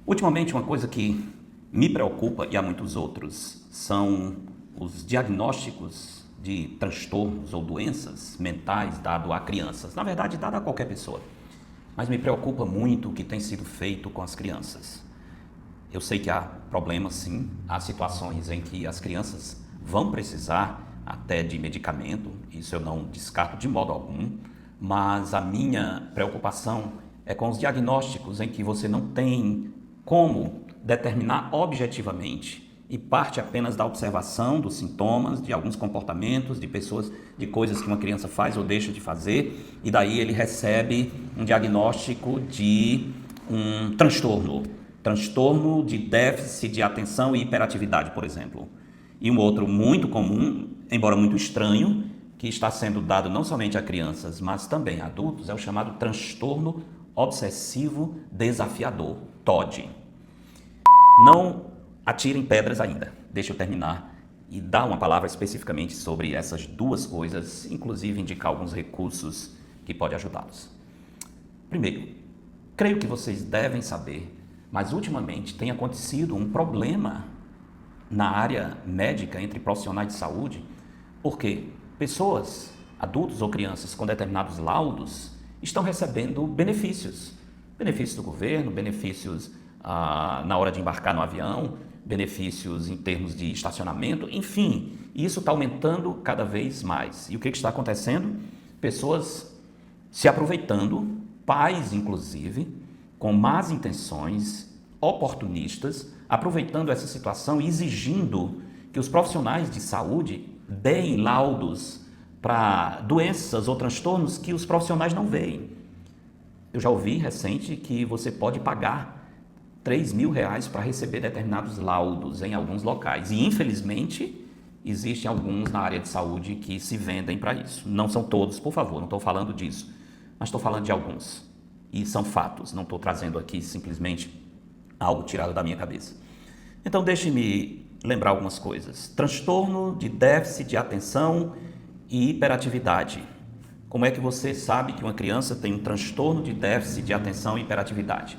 Ultimamente, uma coisa que me preocupa, e há muitos outros, são os diagnósticos de transtornos ou doenças mentais dado a crianças. Na verdade, dado a qualquer pessoa. Mas me preocupa muito o que tem sido feito com as crianças. Eu sei que há problemas, sim, há situações em que as crianças vão precisar até de medicamento, isso eu não descarto de modo algum, mas a minha preocupação é com os diagnósticos em que você não tem como determinar objetivamente e parte apenas da observação dos sintomas, de alguns comportamentos, de pessoas, de coisas que uma criança faz ou deixa de fazer, e daí ele recebe um diagnóstico de um transtorno de déficit de atenção e hiperatividade, por exemplo. E um outro muito comum, embora muito estranho, que está sendo dado não somente a crianças, mas também a adultos, é o chamado transtorno obsessivo desafiador, TOD. Não atirem pedras ainda, deixa eu terminar e dar uma palavra especificamente sobre essas duas coisas, inclusive indicar alguns recursos que podem ajudá-los. Primeiro, creio que vocês devem saber, mas ultimamente tem acontecido um problema na área médica entre profissionais de saúde, porque pessoas, adultos ou crianças com determinados laudos estão recebendo benefícios do governo, benefícios na hora de embarcar no avião, benefícios em termos de estacionamento, enfim, isso está aumentando cada vez mais. E o que está acontecendo? Pessoas se aproveitando, pais inclusive, com más intenções, oportunistas, aproveitando essa situação e exigindo que os profissionais de saúde deem laudos para doenças ou transtornos que os profissionais não veem. Eu já ouvi recente que você pode pagar R$3.000 para receber determinados laudos em alguns locais. E, infelizmente, existem alguns na área de saúde que se vendem para isso. Não são todos, por favor, não estou falando disso, mas estou falando de alguns. E são fatos, não estou trazendo aqui simplesmente algo tirado da minha cabeça. Então, deixe-me lembrar algumas coisas. Transtorno de déficit de atenção e hiperatividade. Como é que você sabe que uma criança tem um transtorno de déficit de atenção e hiperatividade?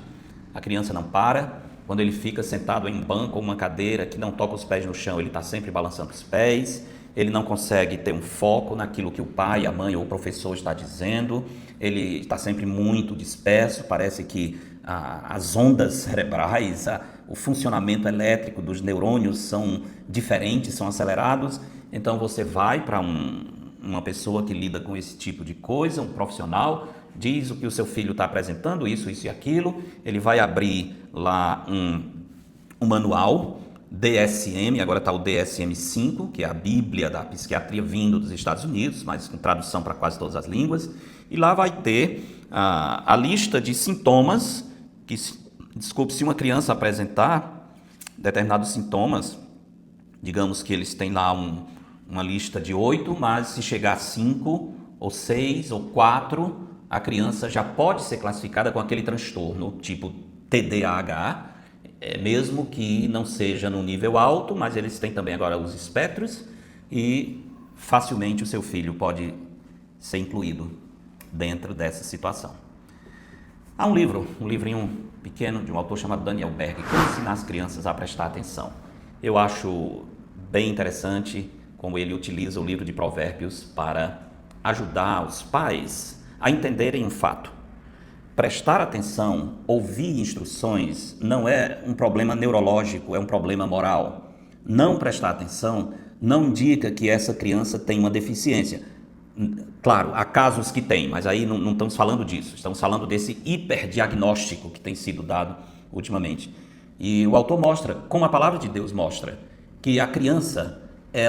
A criança não para, quando ele fica sentado em um banco ou uma cadeira que não toca os pés no chão, ele está sempre balançando os pés, ele não consegue ter um foco naquilo que o pai, a mãe ou o professor está dizendo, ele está sempre muito disperso, parece que as ondas cerebrais, o funcionamento elétrico dos neurônios são diferentes, são acelerados. Então você vai para uma pessoa que lida com esse tipo de coisa, um profissional, diz o que o seu filho está apresentando, isso e aquilo, ele vai abrir lá um manual DSM, agora está o DSM-5, que é a Bíblia da Psiquiatria vindo dos Estados Unidos, mas com tradução para quase todas as línguas, e lá vai ter a lista de sintomas que, desculpe, se uma criança apresentar determinados sintomas, digamos que eles têm lá uma lista de 8, mas se chegar a 5, ou 6, ou 4, a criança já pode ser classificada com aquele transtorno, tipo TDAH, mesmo que não seja no nível alto, mas eles têm também agora os espectros e facilmente o seu filho pode ser incluído dentro dessa situação. Há um livrinho pequeno de um autor chamado Daniel Berg, Como Ensinar as Crianças a Prestar Atenção. Eu acho bem interessante como ele utiliza o livro de Provérbios para ajudar os pais a entenderem um fato. Prestar atenção, ouvir instruções, não é um problema neurológico, é um problema moral. Não prestar atenção não indica que essa criança tem uma deficiência. Claro, há casos que tem, mas aí não estamos falando disso. Estamos falando desse hiperdiagnóstico que tem sido dado ultimamente. E o autor mostra, como a palavra de Deus mostra, que a criança,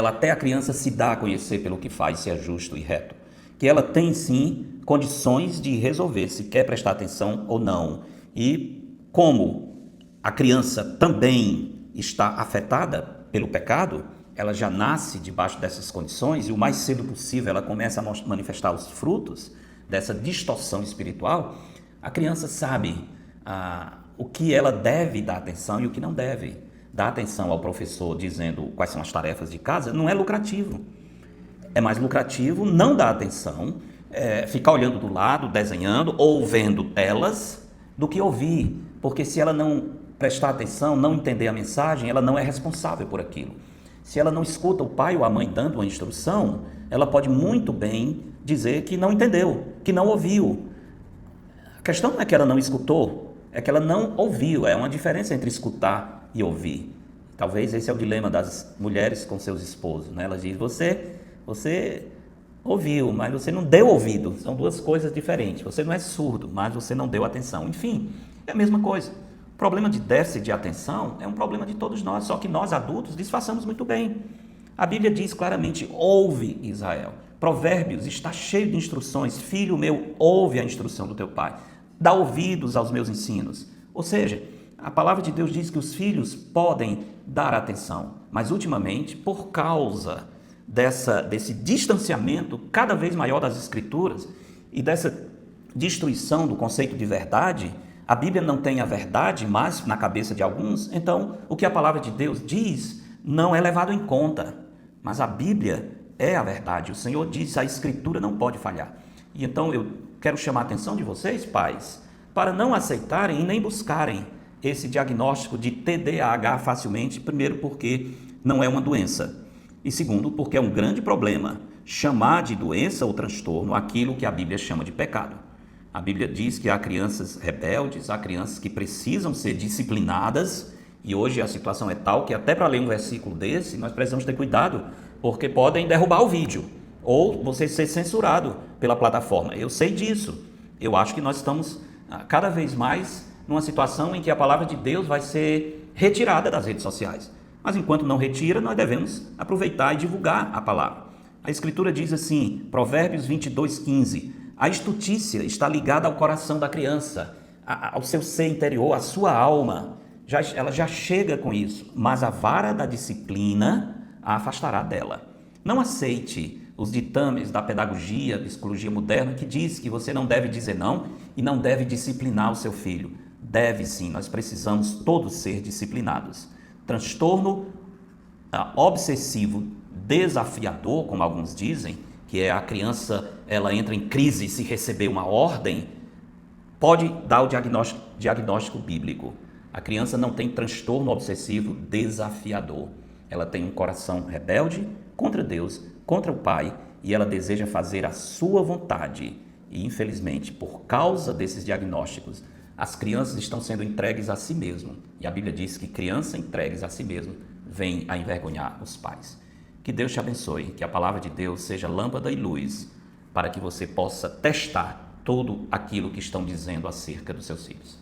até a criança se dá a conhecer pelo que faz, se é justo e reto. Que ela tem sim condições de resolver se quer prestar atenção ou não. E como a criança também está afetada pelo pecado, ela já nasce debaixo dessas condições e o mais cedo possível ela começa a manifestar os frutos dessa distorção espiritual, a criança sabe o que ela deve dar atenção e o que não deve. Dar atenção ao professor dizendo quais são as tarefas de casa não é lucrativo. É mais lucrativo não dar atenção, ficar olhando do lado, desenhando ou vendo telas, do que ouvir. Porque se ela não prestar atenção, não entender a mensagem, ela não é responsável por aquilo. Se ela não escuta o pai ou a mãe dando uma instrução, ela pode muito bem dizer que não entendeu, que não ouviu. A questão não é que ela não escutou, é que ela não ouviu. É uma diferença entre escutar e ouvir. Talvez esse é o dilema das mulheres com seus esposos, né? Elas dizem, você ouviu, mas você não deu ouvido. São duas coisas diferentes. Você não é surdo, mas você não deu atenção. Enfim, é a mesma coisa. O problema de déficit de atenção é um problema de todos nós, só que nós adultos disfarçamos muito bem. A Bíblia diz claramente, ouve Israel. Provérbios está cheio de instruções. Filho meu, ouve a instrução do teu pai. Dá ouvidos aos meus ensinos. Ou seja, a palavra de Deus diz que os filhos podem dar atenção, mas ultimamente, por causa desse distanciamento cada vez maior das Escrituras e dessa destruição do conceito de verdade, a Bíblia não tem a verdade mais na cabeça de alguns, então o que a palavra de Deus diz não é levado em conta, mas a Bíblia é a verdade. O Senhor diz, a Escritura não pode falhar. E então eu quero chamar a atenção de vocês, pais, para não aceitarem e nem buscarem esse diagnóstico de TDAH facilmente, primeiro porque não é uma doença e segundo porque é um grande problema chamar de doença ou transtorno aquilo que a Bíblia chama de pecado. A Bíblia diz que há crianças rebeldes, há crianças que precisam ser disciplinadas e hoje a situação é tal que até para ler um versículo desse nós precisamos ter cuidado porque podem derrubar o vídeo ou você ser censurado pela plataforma. Eu sei disso. Eu acho que nós estamos cada vez mais numa situação em que a palavra de Deus vai ser retirada das redes sociais. Mas enquanto não retira, nós devemos aproveitar e divulgar a palavra. A Escritura diz assim, Provérbios 22:15, a estutícia está ligada ao coração da criança, ao seu ser interior, à sua alma. Ela já chega com isso, mas a vara da disciplina a afastará dela. Não aceite os ditames da pedagogia, da psicologia moderna, que diz que você não deve dizer não e não deve disciplinar o seu filho. Deve sim, nós precisamos todos ser disciplinados. Transtorno obsessivo desafiador, como alguns dizem, que é a criança, ela entra em crise se receber uma ordem, pode dar o diagnóstico bíblico. A criança não tem transtorno obsessivo desafiador. Ela tem um coração rebelde contra Deus, contra o Pai, e ela deseja fazer a sua vontade. E, infelizmente, por causa desses diagnósticos, as crianças estão sendo entregues a si mesmo. E a Bíblia diz que criança entregues a si mesmo vem a envergonhar os pais. Que Deus te abençoe, que a palavra de Deus seja lâmpada e luz, para que você possa testar tudo aquilo que estão dizendo acerca dos seus filhos.